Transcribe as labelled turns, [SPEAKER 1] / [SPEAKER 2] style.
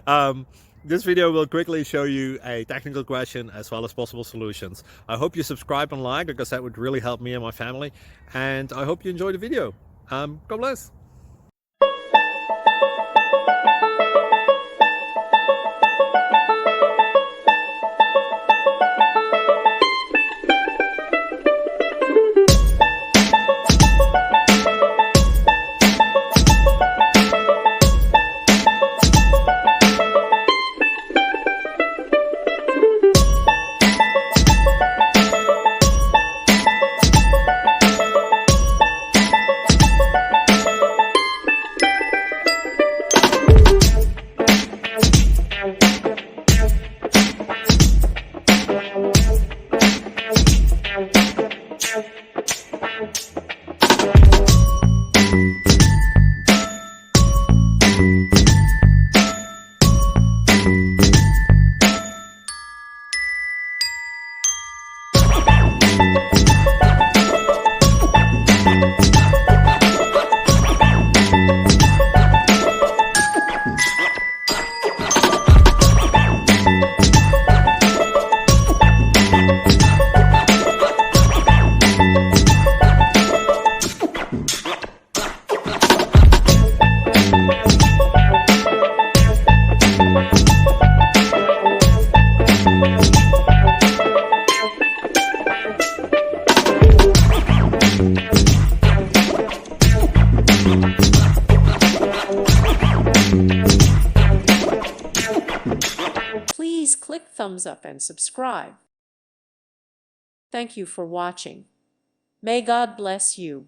[SPEAKER 1] um, this video will quickly show you a technical question as well as possible solutions. I hope you subscribe and like, because that would really help me and my family. And I hope you enjoy the video. God bless.
[SPEAKER 2] Please click thumbs up and subscribe. Thank you for watching. May God bless you.